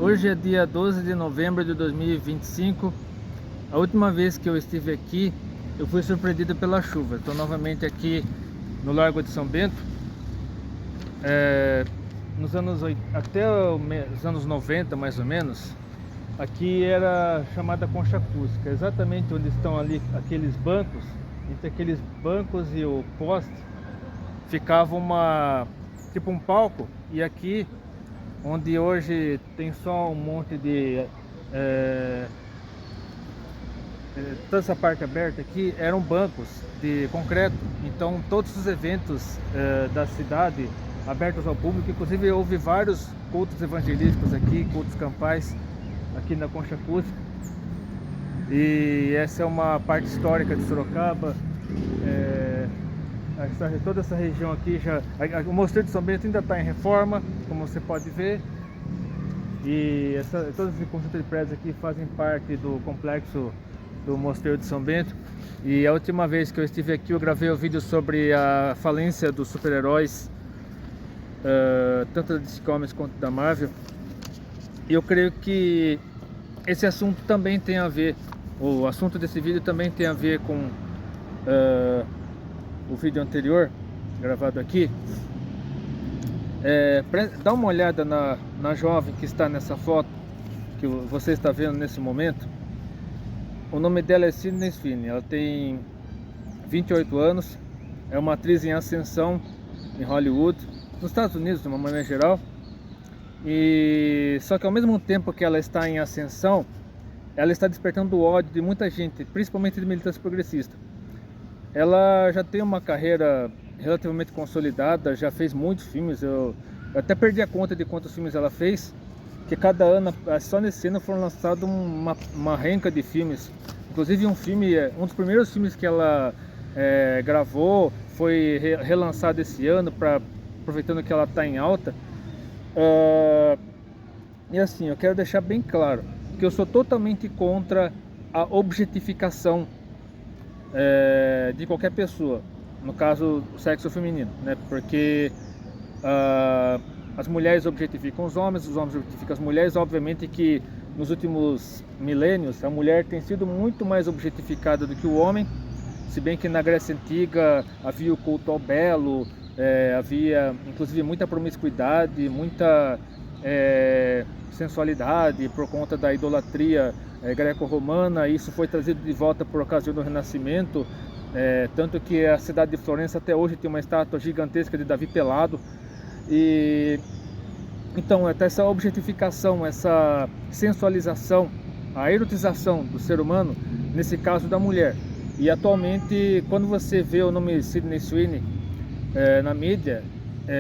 Hoje é dia 12 de novembro de 2025. A última vez que eu estive aqui, eu fui surpreendido pela chuva. Estou novamente aqui no Largo de São Bento. Até os anos 90, mais ou menos, aqui era chamada concha acústica. Exatamente onde estão ali aqueles bancos, entre aqueles bancos e o poste, ficava tipo um palco. E aqui, onde hoje tem só um monte de toda essa parte aberta aqui, eram bancos de concreto. Então todos os eventos da cidade abertos ao público, inclusive houve vários cultos evangelísticos aqui, cultos campais aqui na concha acústica. E essa é uma parte histórica de Sorocaba. Toda essa região aqui o Mosteiro de São Bento ainda está em reforma, como você pode ver. E todo esse conjunto de prédios aqui fazem parte do complexo do Mosteiro de São Bento. E a última vez que eu estive aqui, eu gravei um vídeo sobre a falência dos super-heróis, tanto da DC Comics quanto da Marvel. E eu creio que esse assunto também tem a ver, o assunto desse vídeo também tem a ver com o vídeo anterior, gravado aqui. Dá uma olhada na jovem que está nessa foto, que você está vendo nesse momento. O nome dela é Sydney Sweeney, ela tem 28 anos, é uma atriz em ascensão em Hollywood, nos Estados Unidos de uma maneira geral. E só que ao mesmo tempo que ela está em ascensão, ela está despertando o ódio de muita gente, principalmente de militância progressista. Ela já tem uma carreira relativamente consolidada, já fez muitos filmes. Eu até perdi a conta de quantos filmes ela fez, que cada ano, só nesse ano, foram lançados uma renca de filmes. Inclusive um dos primeiros filmes que ela gravou foi relançado esse ano, aproveitando que ela está em alta. E assim, eu quero deixar bem claro que eu sou totalmente contra a objetificação de qualquer pessoa, no caso o sexo feminino, né? Porque as mulheres objetificam os homens objetificam as mulheres. Obviamente que nos últimos milênios a mulher tem sido muito mais objetificada do que o homem, se bem que na Grécia Antiga havia o culto ao belo, havia inclusive muita promiscuidade, muita sensualidade por conta da idolatria greco-romana. Isso foi trazido de volta por ocasião do Renascimento, tanto que a cidade de Florença até hoje tem uma estátua gigantesca de Davi pelado. E então até essa objetificação, essa sensualização, a erotização do ser humano, nesse caso da mulher. E atualmente, quando você vê o nome Sydney Sweeney na mídia,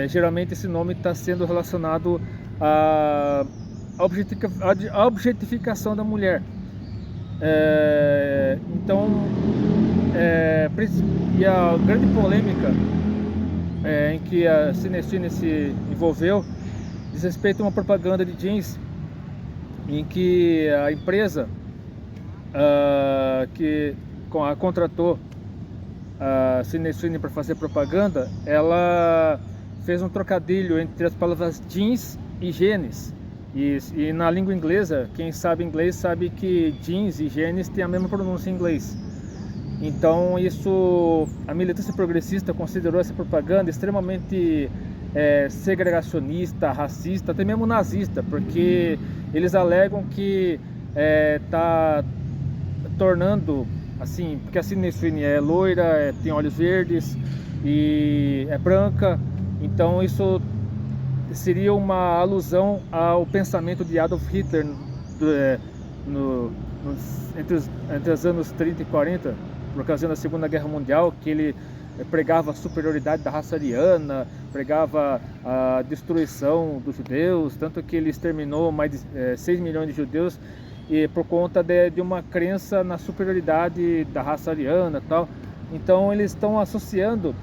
geralmente esse nome está sendo relacionado à objetificação da mulher. E a grande polêmica em que a Sydney Sweeney se envolveu diz respeito a uma propaganda de jeans, em que a empresa que a contratou a Sydney Sweeney para fazer propaganda, ela fez um trocadilho entre as palavras jeans e genes. E na língua inglesa, quem sabe inglês sabe que jeans e genes têm a mesma pronúncia em inglês. Então a militância progressista considerou essa propaganda extremamente segregacionista, racista, até mesmo nazista, porque eles alegam que está tornando assim, porque a Sydney Sweeney é loira, tem olhos verdes e é branca, então isso seria uma alusão ao pensamento de Adolf Hitler entre os anos 30 e 40, por ocasião da Segunda Guerra Mundial, que ele pregava a superioridade da raça ariana, pregava a destruição dos judeus, tanto que ele exterminou mais de 6 milhões de judeus, e por conta de uma crença na superioridade da raça ariana e tal. Então eles estão associando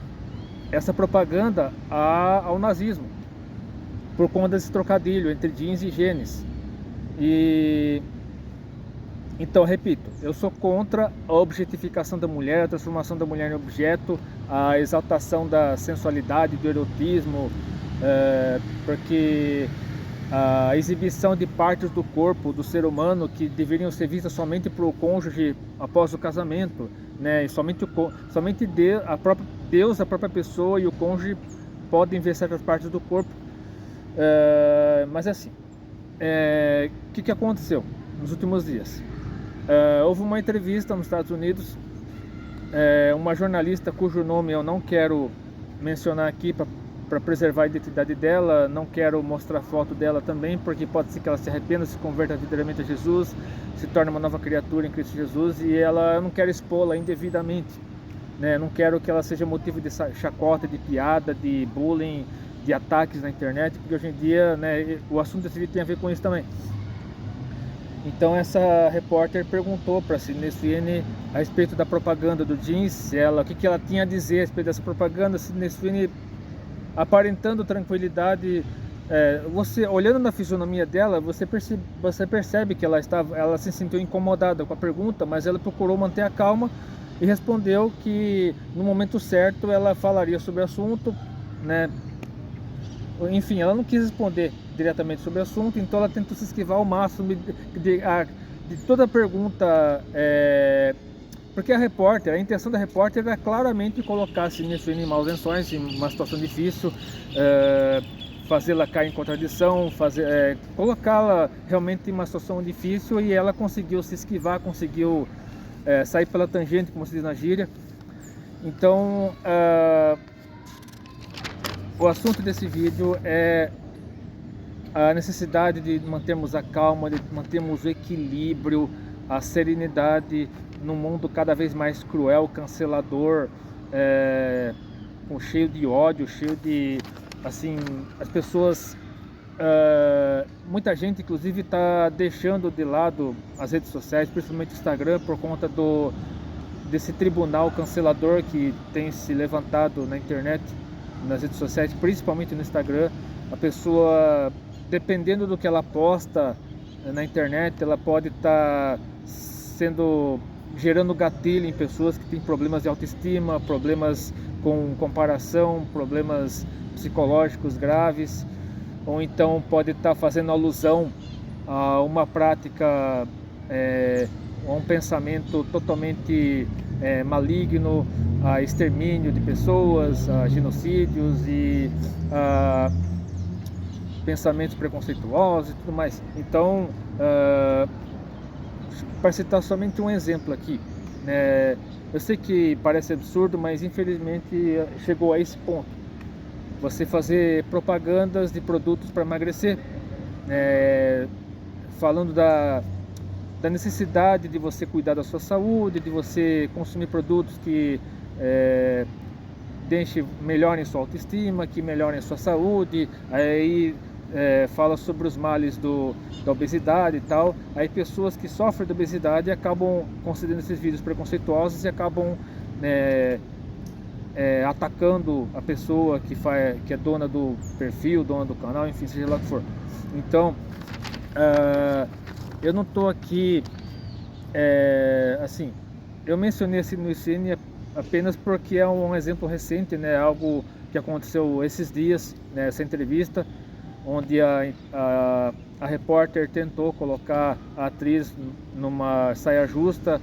essa propaganda ao nazismo, por conta desse trocadilho entre jeans e genes. Então, repito, eu sou contra a objetificação da mulher, a transformação da mulher em objeto, a exaltação da sensualidade, do erotismo, porque a exibição de partes do corpo do ser humano que deveriam ser vistas somente para o cônjuge após o casamento, né? E somente Deus, a própria pessoa e o cônjuge podem ver certas partes do corpo. Mas assim, o que aconteceu nos últimos dias? Houve uma entrevista nos Estados Unidos, uma jornalista cujo nome eu não quero mencionar aqui para preservar a identidade dela, não quero mostrar foto dela também, porque pode ser que ela se arrependa, se converta verdadeiramente a Jesus, se torne uma nova criatura em Cristo Jesus, e eu não quero expô-la indevidamente, né? Não quero que ela seja motivo de chacota, de piada, de bullying, de ataques na internet, porque hoje em dia, né, o assunto desse vídeo tem a ver com isso também. Então essa repórter perguntou para a Sydney Sweeney a respeito da propaganda do jeans, o que ela tinha a dizer a respeito dessa propaganda. Sydney Sweeney, aparentando tranquilidade, você olhando na fisionomia dela, você percebe que ela se sentiu incomodada com a pergunta, mas ela procurou manter a calma e respondeu que no momento certo ela falaria sobre o assunto, né? Enfim, ela não quis responder diretamente sobre o assunto, então ela tentou se esquivar ao máximo de toda a pergunta, porque a intenção da repórter era claramente colocar a Sydney Sweeney em maus lençóis, em uma situação difícil, fazê-la cair em contradição, colocá-la realmente em uma situação difícil, e ela conseguiu se esquivar, conseguiu sair pela tangente, como se diz na gíria. Então, o assunto desse vídeo é a necessidade de mantermos a calma, de mantermos o equilíbrio, a serenidade num mundo cada vez mais cruel, cancelador, cheio de ódio, cheio de, assim, as pessoas, muita gente inclusive está deixando de lado as redes sociais, principalmente o Instagram, por conta desse tribunal cancelador que tem se levantado na internet, nas redes sociais, principalmente no Instagram. A pessoa, dependendo do que ela posta na internet, ela pode estar gerando gatilho em pessoas que têm problemas de autoestima, problemas com comparação, problemas psicológicos graves, ou então pode estar fazendo alusão a uma prática, a um pensamento totalmente maligno, a extermínio de pessoas, a genocídios e a pensamentos preconceituosos e tudo mais. Então, para citar somente um exemplo aqui, né, eu sei que parece absurdo, mas infelizmente chegou a esse ponto. Você fazer propagandas de produtos para emagrecer, falando da necessidade de você cuidar da sua saúde, de você consumir produtos que melhorem sua autoestima, que melhorem sua saúde. Aí fala sobre os males da obesidade e tal. Aí pessoas que sofrem de obesidade acabam considerando esses vídeos preconceituosos e acabam atacando a pessoa que é dona do perfil, dona do canal, enfim, seja lá o que for. Então, eu não estou aqui, assim, eu mencionei a Sydney Sweeney apenas porque é um exemplo recente, né, algo que aconteceu esses dias, né, essa entrevista, onde a repórter tentou colocar a atriz numa saia justa,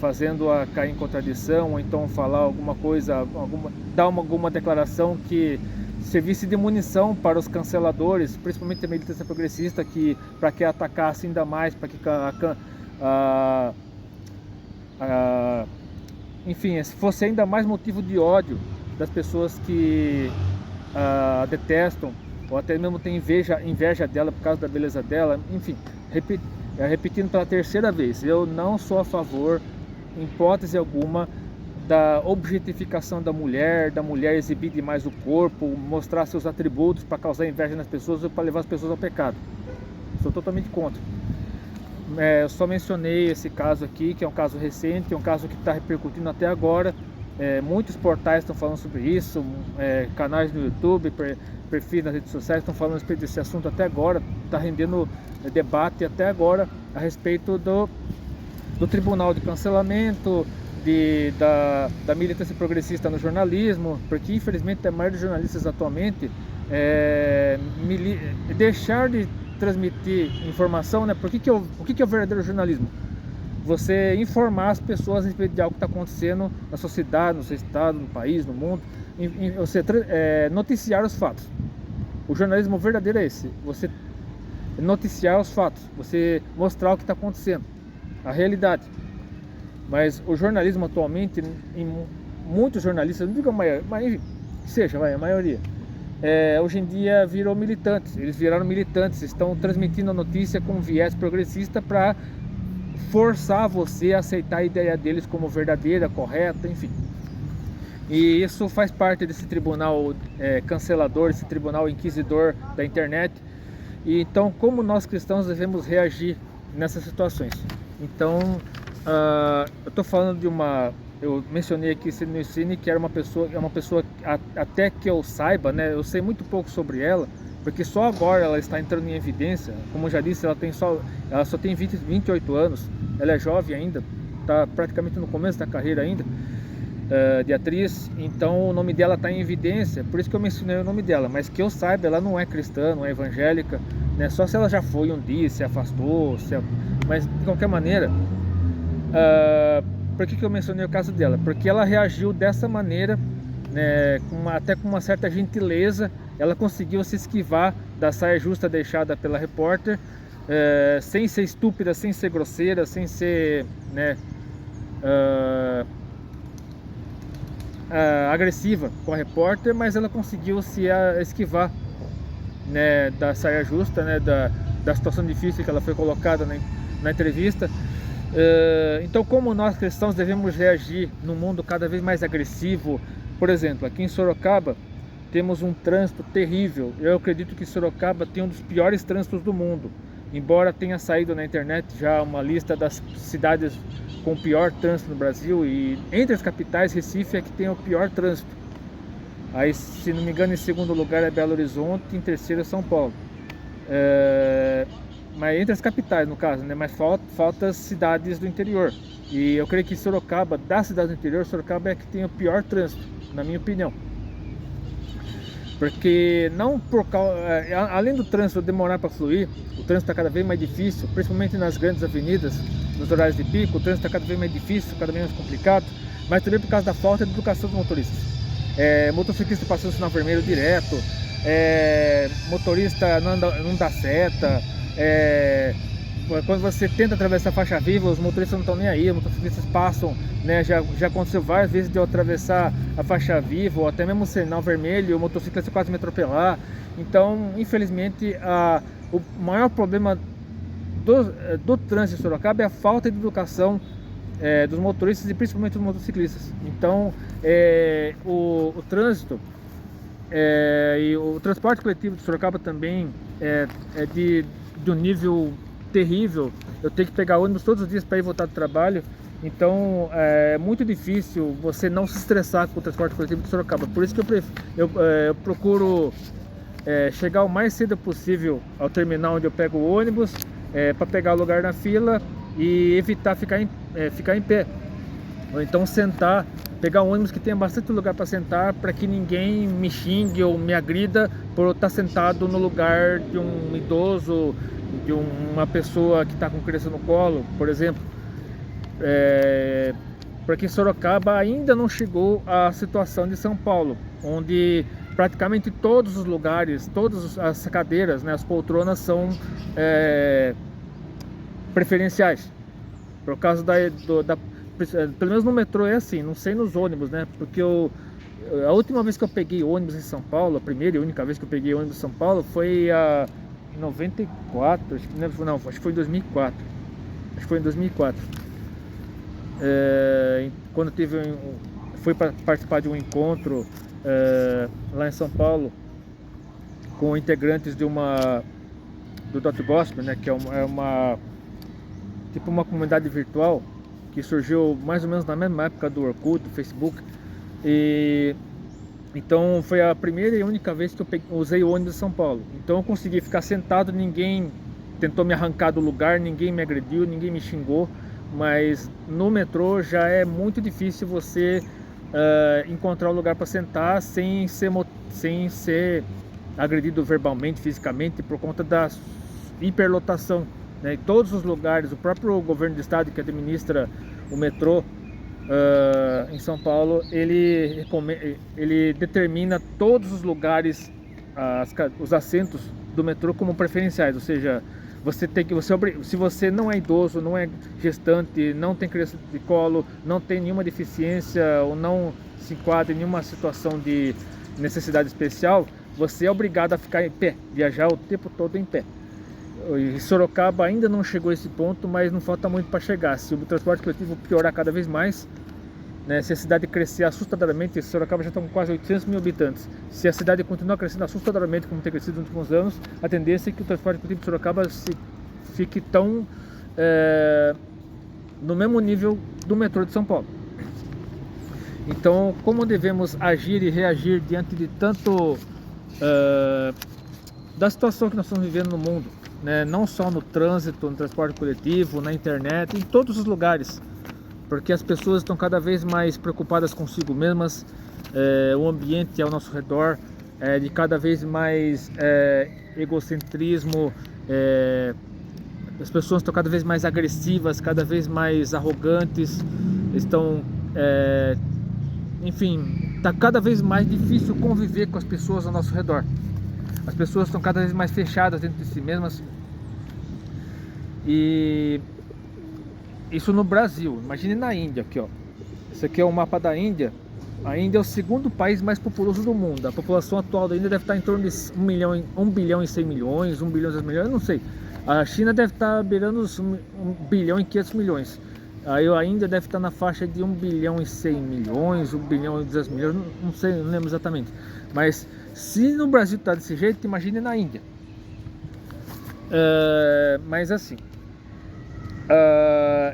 fazendo-a cair em contradição, ou então falar alguma coisa, dar alguma declaração que servisse de munição para os canceladores, principalmente a militância progressista, para que atacasse ainda mais, para que enfim, fosse ainda mais motivo de ódio das pessoas que a detestam, ou até mesmo tem inveja dela por causa da beleza dela. Enfim, repetindo pela terceira vez, eu não sou a favor, em hipótese alguma, da objetificação da mulher exibir demais o corpo, mostrar seus atributos para causar inveja nas pessoas ou para levar as pessoas ao pecado. Sou totalmente contra. Eu só mencionei esse caso aqui, que é um caso recente, é um caso que está repercutindo até agora. Muitos portais estão falando sobre isso, canais no YouTube, perfis nas redes sociais estão falando a respeito desse assunto até agora. Está rendendo debate até agora a respeito do tribunal de cancelamento, da militância progressista no jornalismo, porque infelizmente a maioria dos jornalistas atualmente deixar de transmitir informação, né? O que é o verdadeiro jornalismo? Você informar as pessoas a respeito de algo que está acontecendo na sua cidade, no seu estado, no país, no mundo, você noticiar os fatos. O jornalismo verdadeiro é esse: você noticiar os fatos, você mostrar o que está acontecendo, a realidade. Mas o jornalismo atualmente, muitos jornalistas, não digo a maioria, mas que seja, a maioria, hoje em dia virou militantes. Eles viraram militantes, estão transmitindo a notícia com viés progressista para forçar você a aceitar a ideia deles como verdadeira, correta, enfim. E isso faz parte desse tribunal cancelador, esse tribunal inquisidor da internet. E então, como nós cristãos devemos reagir nessas situações? Então, eu estou falando de eu mencionei aqui Sidney Sweeney, que é uma pessoa até que eu saiba, né, eu sei muito pouco sobre ela, porque só agora ela está entrando em evidência. Como eu já disse, ela só tem 28 anos, ela é jovem ainda, está praticamente no começo da carreira ainda, de atriz. Então o nome dela está em evidência, por isso que eu mencionei o nome dela. Mas que eu saiba, ela não é cristã, não é evangélica, né? Só se ela já foi um dia, se afastou, mas de qualquer maneira, por que eu mencionei o caso dela? Porque ela reagiu dessa maneira, né, até com uma certa gentileza. Ela conseguiu se esquivar da saia justa deixada pela repórter, sem ser estúpida, sem ser grosseira, sem ser, né, agressiva com a repórter, mas ela conseguiu se esquivar, né, da saia justa, né, da situação difícil que ela foi colocada na entrevista. Então, como nós cristãos devemos reagir num mundo cada vez mais agressivo? Por exemplo, aqui em Sorocaba temos um trânsito terrível. Eu acredito que Sorocaba tem um dos piores trânsitos do mundo, embora tenha saído na internet já uma lista das cidades com o pior trânsito no Brasil, e entre as capitais, Recife é que tem o pior trânsito. Aí, se não me engano, em segundo lugar é Belo Horizonte, em terceiro é São Paulo. Mas entre as capitais, no caso, né? Mas falta as cidades do interior. E eu creio que Sorocaba, das cidades do interior, Sorocaba é que tem o pior trânsito, na minha opinião. Porque não além do trânsito demorar para fluir, o trânsito está cada vez mais difícil, principalmente nas grandes avenidas, nos horários de pico. O trânsito está cada vez mais difícil, cada vez mais complicado, mas também por causa da falta de educação dos motoristas. Motociclista passando sinal vermelho direto, motorista não dá seta, quando você tenta atravessar a faixa viva, os motoristas não estão nem aí, os motociclistas passam, né? Já aconteceu várias vezes de eu atravessar a faixa viva, ou até mesmo o sinal vermelho, o motociclista quase me atropelar. Então, infelizmente, o maior problema do trânsito em Sorocaba é a falta de educação dos motoristas e principalmente dos motociclistas. Então, o trânsito e o transporte coletivo de Sorocaba também é de um nível terrível. Eu tenho que pegar ônibus todos os dias para ir voltar do trabalho. Então é muito difícil você não se estressar com o transporte coletivo de Sorocaba. Por isso que eu procuro chegar o mais cedo possível ao terminal onde eu pego o ônibus, para pegar o lugar na fila e evitar ficar em pé. Ou então sentar, pegar um ônibus que tenha bastante lugar para sentar, para que ninguém me xingue ou me agrida por eu estar sentado no lugar de um idoso, de uma pessoa que está com criança no colo, por exemplo. Porque Sorocaba ainda não chegou à situação de São Paulo, onde praticamente todos os lugares, todas as cadeiras, né, as poltronas são preferenciais, por causa pelo menos no metrô é assim, não sei nos ônibus, né? Porque a última vez que eu peguei ônibus em São Paulo, a primeira e única vez que eu peguei ônibus em São Paulo foi em 94, acho que foi em 2004. Acho que foi em 2004. Quando fui para participar de um encontro lá em São Paulo com integrantes do Dot Gospel, né? Que é uma comunidade virtual que surgiu mais ou menos na mesma época do Orkut, do Facebook. E então foi a primeira e única vez que eu usei o ônibus de São Paulo. Então eu consegui ficar sentado, ninguém tentou me arrancar do lugar, ninguém me agrediu, ninguém me xingou. Mas no metrô já é muito difícil você encontrar um lugar para sentar sem ser agredido verbalmente, fisicamente, por conta da hiperlotação, né? Em todos os lugares. O próprio governo do estado que administra o metrô em São Paulo, ele determina todos os lugares, os assentos do metrô como preferenciais, ou seja, se você não é idoso, não é gestante, não tem criança de colo, não tem nenhuma deficiência ou não se enquadra em nenhuma situação de necessidade especial, você é obrigado a ficar em pé, viajar o tempo todo em pé. E Sorocaba ainda não chegou a esse ponto, mas não falta muito para chegar. Se o transporte coletivo piorar cada vez mais, né, se a cidade crescer assustadoramente, Sorocaba já está com quase 800 mil habitantes. Se a cidade continuar crescendo assustadoramente como tem crescido nos últimos anos, a tendência é que o transporte coletivo de Sorocaba fique tão no mesmo nível do metrô de São Paulo. Então, como devemos agir e reagir diante de tanto da situação que nós estamos vivendo no mundo, né? Não só no trânsito, no transporte coletivo, na internet, em todos os lugares, porque as pessoas estão cada vez mais preocupadas consigo mesmas, o ambiente ao nosso redor, de cada vez mais egocentrismo, as pessoas estão cada vez mais agressivas, cada vez mais arrogantes, enfim, está cada vez mais difícil conviver com as pessoas ao nosso redor. As pessoas estão cada vez mais fechadas dentro de si mesmas. E isso no Brasil. Imagine na Índia aqui, ó. Esse aqui é o mapa da Índia. A Índia é o segundo país mais populoso do mundo. A população atual da Índia deve estar em torno de 1 bilhão e 100 milhões, 1 bilhão e 10 milhões, eu não sei. A China deve estar beirando os 1 bilhão e 500 milhões. Aí a Índia deve estar na faixa de 1 bilhão e 100 milhões, 1 bilhão e 10 milhões, não sei, não lembro exatamente. Mas se no Brasil está desse jeito, imagine na Índia. Mas assim,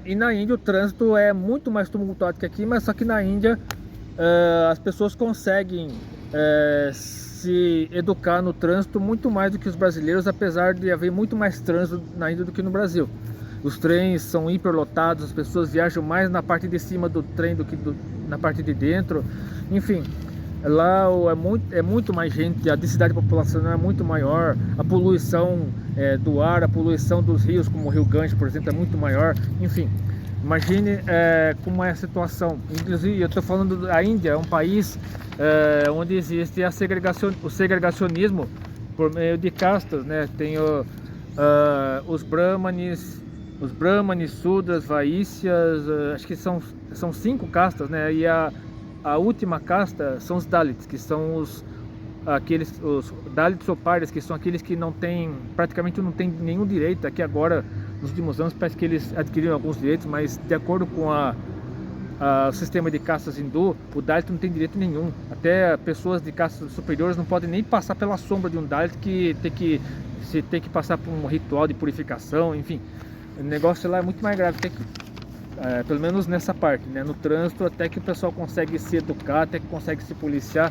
e na Índia o trânsito é muito mais tumultuado que aqui, mas só que na Índia as pessoas conseguem se educar no trânsito muito mais do que os brasileiros, apesar de haver muito mais trânsito na Índia do que no Brasil. Os trens são hiperlotados, as pessoas viajam mais na parte de cima do trem do que na parte de dentro. Enfim, lá é muito mais gente, a densidade populacional é muito maior, a poluição do ar, a poluição dos rios, como o Rio Ganges, por exemplo, é muito maior. Enfim, imagine como é a situação. Inclusive, eu estou falando da Índia, é um país onde existe o segregacionismo por meio de castas, né? Tem os Brahmanes, Sudras, Vaíssyas, acho que são 5 castas, né? E a última casta são os Dalits, que são os Dalits ou Párias, que são aqueles que praticamente não têm nenhum direito. Aqui agora, nos últimos anos, parece que eles adquiriram alguns direitos, mas de acordo com o sistema de castas hindu, o Dalit não tem direito nenhum. Até pessoas de castas superiores não podem nem passar pela sombra de um Dalit, que tem que passar por um ritual de purificação, enfim. O negócio lá é muito mais grave que aqui, pelo menos nessa parte, né? No trânsito até que o pessoal consegue se educar, até que consegue se policiar.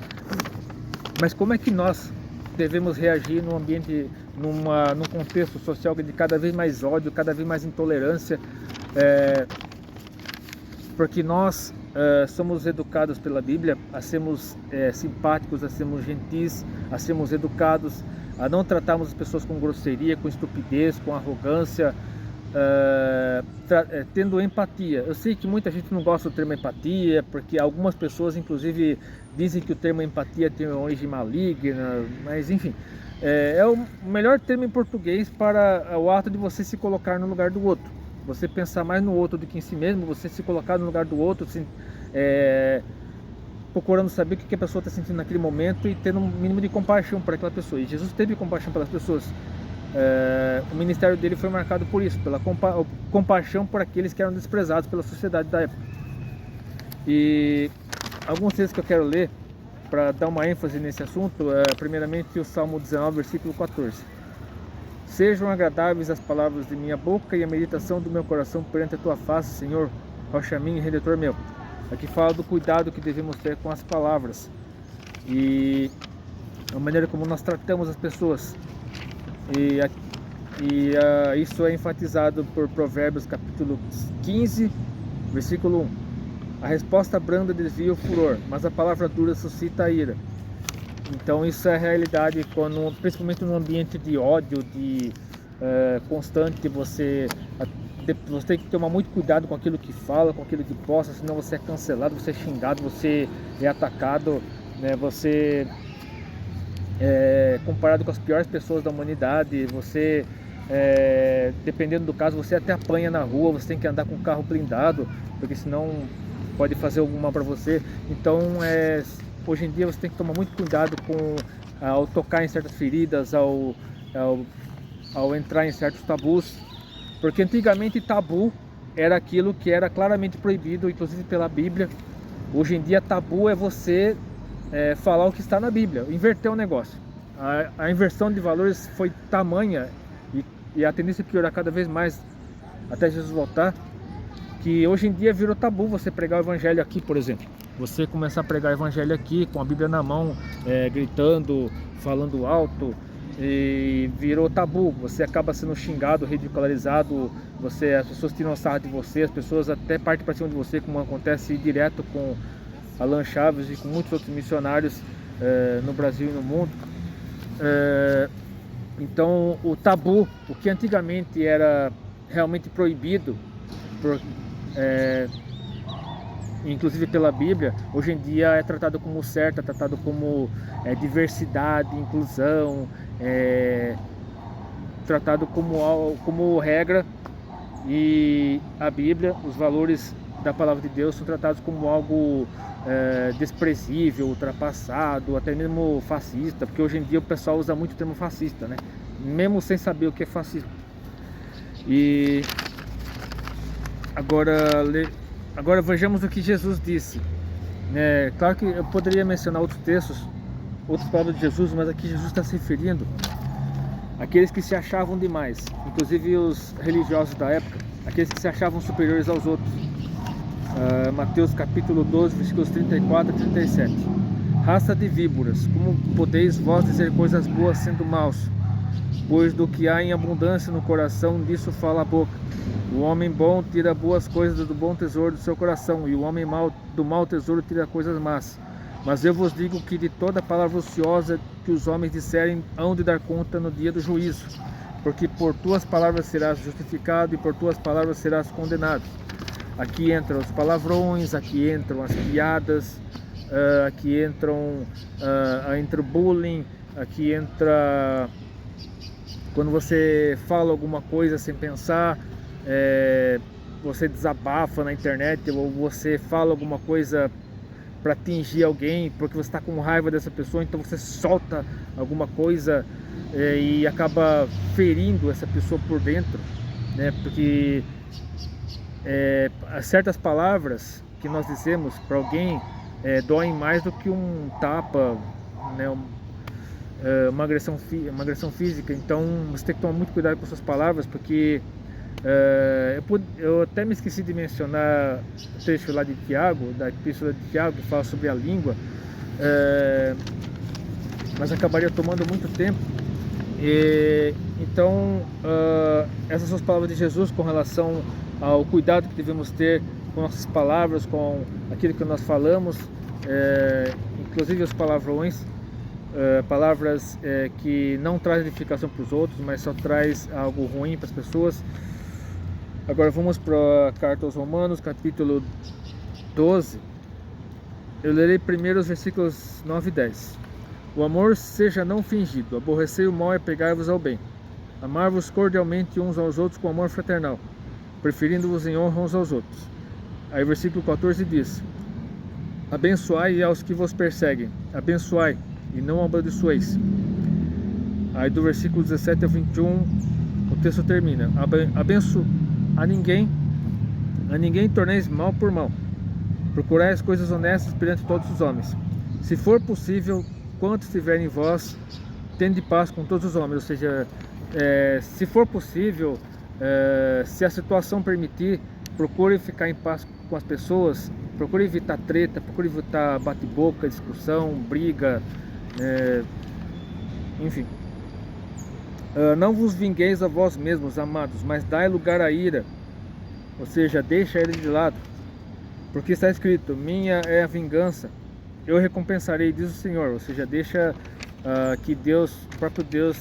Mas como é que nós devemos reagir num ambiente, num contexto social de cada vez mais ódio, cada vez mais intolerância? Porque nós somos educados pela Bíblia a sermos simpáticos, a sermos gentis, a sermos educados, a não tratarmos as pessoas com grosseria, com estupidez, com arrogância, tendo empatia. Eu sei que muita gente não gosta do termo empatia, porque algumas pessoas inclusive dizem que o termo empatia tem uma origem maligna, mas enfim, é o melhor termo em português para o ato de você se colocar no lugar do outro, você pensar mais no outro do que em si mesmo, você se colocar no lugar do outro, assim, procurando saber o que a pessoa está sentindo naquele momento e tendo um mínimo de compaixão para aquela pessoa. E Jesus teve compaixão pelas pessoas. O ministério dele foi marcado por isso, pela compaixão por aqueles que eram desprezados pela sociedade da época. E alguns textos que eu quero ler para dar uma ênfase nesse assunto primeiramente o Salmo 19, versículo 14. Sejam agradáveis as palavras de minha boca e a meditação do meu coração perante a tua face, Senhor, rocha minha e redentor meu. Aqui fala do cuidado que devemos ter com as palavras e a maneira como nós tratamos as pessoas. Isso é enfatizado por Provérbios capítulo 15, versículo 1. A resposta branda desvia o furor, mas a palavra dura suscita a ira. Então isso é a realidade, principalmente num ambiente de ódio, de constante, você tem que tomar muito cuidado com aquilo que fala, com aquilo que posta, senão você é cancelado, você é xingado, você é atacado, né? Você comparado com as piores pessoas da humanidade, você dependendo do caso, você até apanha na rua, você tem que andar com o carro blindado, porque senão pode fazer algum mal para você. Então hoje em dia você tem que tomar muito cuidado ao tocar em certas feridas, ao entrar em certos tabus, porque antigamente tabu era aquilo que era claramente proibido, inclusive pela Bíblia. Hoje em dia tabu é você falar o que está na Bíblia, inverter o negócio. A inversão de valores foi tamanha e a tendência é piorar cada vez mais até Jesus voltar, que hoje em dia virou tabu você pregar o evangelho aqui, por exemplo. Você começar a pregar o evangelho aqui com a Bíblia na mão, gritando, falando alto, e virou tabu. Você acaba sendo xingado, ridicularizado, as pessoas tiram sarro de você, as pessoas até partem para cima de você, como acontece direto com Alan Chaves e com muitos outros missionários no Brasil e no mundo. Então o tabu, o que antigamente era realmente proibido, inclusive pela Bíblia, hoje em dia é tratado como certo, é tratado como diversidade, inclusão, tratado como regra, e a Bíblia, os valores da palavra de Deus são tratados como algo desprezível, ultrapassado, até mesmo fascista, porque hoje em dia o pessoal usa muito o termo fascista, né? Mesmo sem saber o que é fascismo. E agora vejamos o que Jesus disse. Claro que eu poderia mencionar outros textos, outras palavras de Jesus, mas aqui Jesus está se referindo àqueles que se achavam demais, inclusive os religiosos da época, aqueles que se achavam superiores aos outros. Mateus capítulo 12, versículos 34 a 37. Raça de víboras, como podeis vós dizer coisas boas sendo maus? Pois do que há em abundância no coração, disso fala a boca. O homem bom tira boas coisas do bom tesouro do seu coração, e o homem mau do mau tesouro tira coisas más. Mas eu vos digo que de toda palavra ociosa que os homens disserem, hão de dar conta no dia do juízo. Porque por tuas palavras serás justificado, e por tuas palavras serás condenado. Aqui entram os palavrões, aqui entram as piadas, aqui entra o bullying, aqui entra quando você fala alguma coisa sem pensar, você desabafa na internet, ou você fala alguma coisa para atingir alguém, porque você está com raiva dessa pessoa, então você solta alguma coisa e acaba ferindo essa pessoa por dentro, né? Porque certas palavras que nós dizemos para alguém doem mais do que um tapa, né? Uma agressão física. Então você tem que tomar muito cuidado com suas palavras, porque eu até me esqueci de mencionar o trecho lá de Tiago, da epístola de Tiago, que fala sobre a língua, mas acabaria tomando muito tempo. Então essas são as palavras de Jesus com relação ao cuidado que devemos ter com nossas palavras, com aquilo que nós falamos, inclusive os palavrões, palavras que não trazem edificação para os outros, mas só traz algo ruim para as pessoas. Agora vamos para a carta aos Romanos, capítulo 12. Eu lerei primeiro os versículos 9 e 10. O amor seja não fingido, aborrecei o mal e pegai-vos ao bem. Amar-vos cordialmente uns aos outros com amor fraternal, preferindo-vos em honra uns aos outros. Aí o versículo 14 diz: abençoai aos que vos perseguem, abençoai e não amaldiçoeis. Aí do versículo 17 ao 21 o texto termina: a ninguém torneis mal por mal, procurai as coisas honestas perante todos os homens. Se for possível, quanto estiverem em vós, tende paz com todos os homens. Ou seja, se for possível, se a situação permitir, procure ficar em paz com as pessoas, procure evitar treta, procure evitar bate-boca, discussão, briga, enfim. Não vos vingueis a vós mesmos, amados, mas dai lugar à ira, ou seja, deixa ele de lado, porque está escrito: minha é a vingança, eu recompensarei, diz o Senhor. Ou seja, deixa que Deus, o próprio Deus,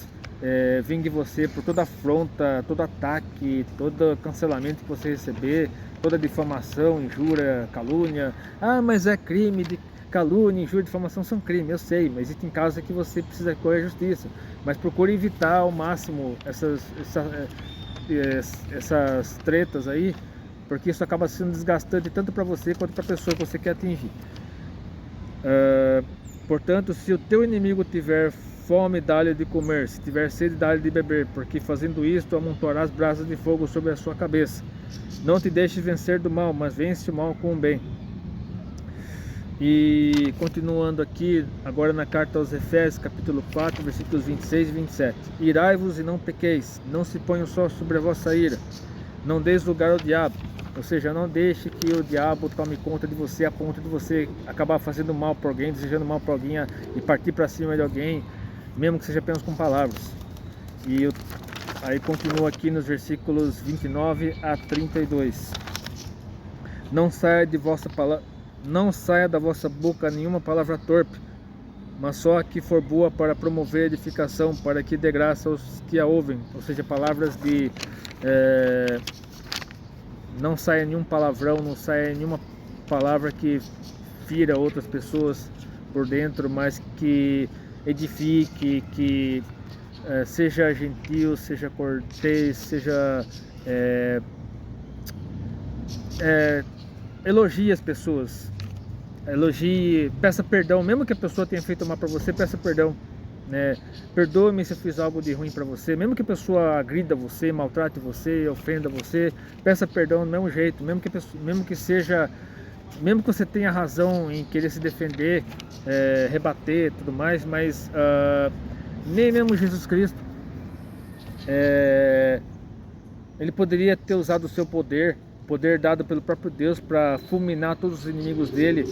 vingue você por toda afronta, todo ataque, todo cancelamento que você receber, toda difamação, injúria, calúnia. Ah, mas é crime de calúnia, injúria, difamação são crime, eu sei, mas existem casos que você precisa correr a justiça. Mas procure evitar ao máximo essas tretas aí, porque isso acaba sendo desgastante tanto para você quanto para a pessoa que você quer atingir. Portanto, se o teu inimigo tiver fome, dá-lhe de comer, se tiver sede, dá-lhe de beber, porque fazendo isto amontoarás brasas de fogo sobre a sua cabeça. Não te deixes vencer do mal, mas vence o mal com o bem. E continuando aqui, agora na carta aos Efésios, capítulo 4, versículos 26 e 27. Irai-vos e não pequeis, não se ponham só sobre a vossa ira, não deis lugar ao diabo. Ou seja, não deixe que o diabo tome conta de você a ponto de você acabar fazendo mal para alguém, desejando mal para alguém e partir para cima de alguém, mesmo que seja apenas com palavras. E aí continua aqui nos versículos 29 a 32. Não saia da vossa boca nenhuma palavra torpe, mas só a que for boa para promover edificação, para que dê graça aos que a ouvem. Ou seja, palavras de... não saia nenhum palavrão, não saia nenhuma palavra que fira outras pessoas por dentro, mas que edifique, que seja gentil, seja cortês, seja elogie as pessoas, elogie, peça perdão, mesmo que a pessoa tenha feito mal para você, peça perdão, né? Perdoe-me se eu fiz algo de ruim para você, mesmo que a pessoa agrida você, maltrate você, ofenda você, peça perdão do mesmo jeito, mesmo que você tenha razão em querer se defender, rebater, tudo mais, mas nem mesmo Jesus Cristo, ele poderia ter usado o seu poder dado pelo próprio Deus para fulminar todos os inimigos dele,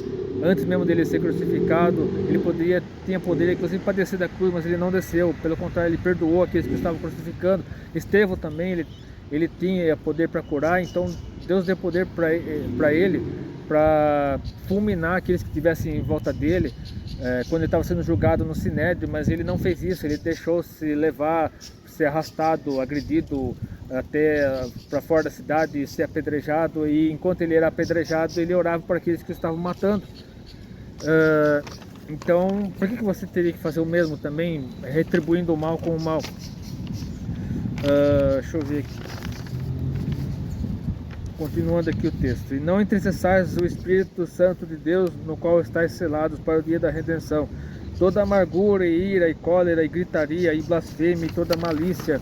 antes mesmo dele ser crucificado. Ele tinha poder inclusive para descer da cruz, mas ele não desceu, pelo contrário, ele perdoou aqueles que estavam crucificando. Estevão também, ele tinha poder para curar, então Deus deu poder para ele, para fulminar aqueles que estivessem em volta dele, quando ele estava sendo julgado no Sinédrio, mas ele não fez isso, ele deixou se levar, ser arrastado, agredido, até para fora da cidade, ser apedrejado, e enquanto ele era apedrejado, ele orava por aqueles que o estavam matando. Então, por que você teria que fazer o mesmo também, retribuindo o mal com o mal? Deixa eu ver aqui. Continuando aqui o texto. E não entristeçais o Espírito Santo de Deus, no qual estáis selados para o dia da redenção. Toda amargura, e ira, e cólera, e gritaria, e blasfêmia, e toda malícia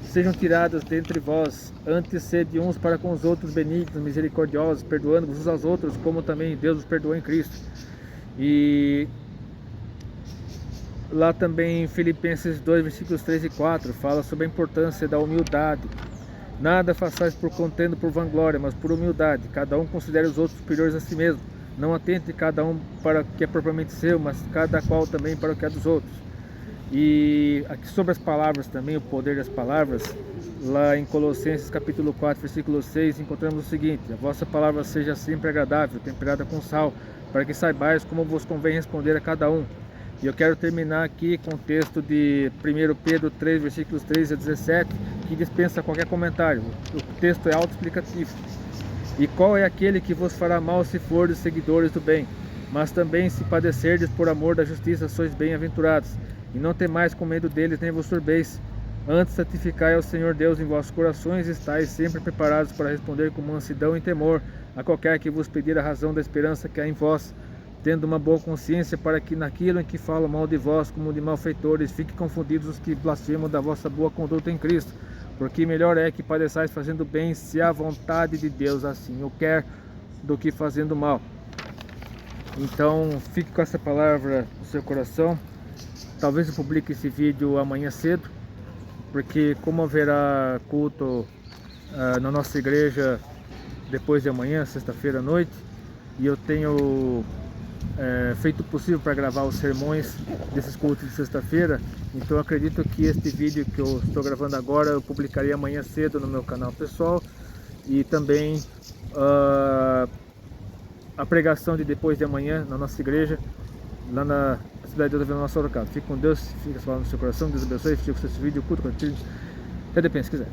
sejam tiradas dentre vós. Antes sede uns para com os outros benignos, misericordiosos, perdoando-vos uns aos outros, como também Deus os perdoou em Cristo. E lá também em Filipenses 2, versículos 3 e 4, fala sobre a importância da humildade. Nada façais por contenda, por vanglória, mas por humildade. Cada um considere os outros superiores a si mesmo. Não atente cada um para o que é propriamente seu, mas cada qual também para o que é dos outros. E aqui sobre as palavras também, o poder das palavras, lá em Colossenses capítulo 4, versículo 6, encontramos o seguinte: a vossa palavra seja sempre agradável, temperada com sal, para que saibais como vos convém responder a cada um. E eu quero terminar aqui com o texto de 1 Pedro 3, versículos 13 a 17, que dispensa qualquer comentário. O texto é autoexplicativo. E qual é aquele que vos fará mal se fordes seguidores do bem? Mas também se padecerdes por amor da justiça, sois bem-aventurados. E não temais com medo deles, nem vos turbeis. Antes santificai ao Senhor Deus em vossos corações, e estáis sempre preparados para responder com mansidão e temor a qualquer que vos pedir a razão da esperança que há em vós, tendo uma boa consciência, para que naquilo em que falam mal de vós como de malfeitores, fiquem confundidos os que blasfemam da vossa boa conduta em Cristo. Porque melhor é que padeçais fazendo bem, se a vontade de Deus assim o quer, do que fazendo mal. Então fique com essa palavra no seu coração. Talvez eu publique esse vídeo amanhã cedo, porque como haverá culto na nossa igreja depois de amanhã, sexta-feira à noite, e eu tenho feito o possível para gravar os sermões desses cultos de sexta-feira, então eu acredito que este vídeo que eu estou gravando agora eu publicarei amanhã cedo no meu canal pessoal, e também a pregação de depois de amanhã na nossa igreja, lá na Cidade de Deus da Vila Nova Sorocaba. Fique com Deus, fique a palavra no seu coração, Deus abençoe, fique com esse vídeo, curta, compartilhe, até depois, se quiser.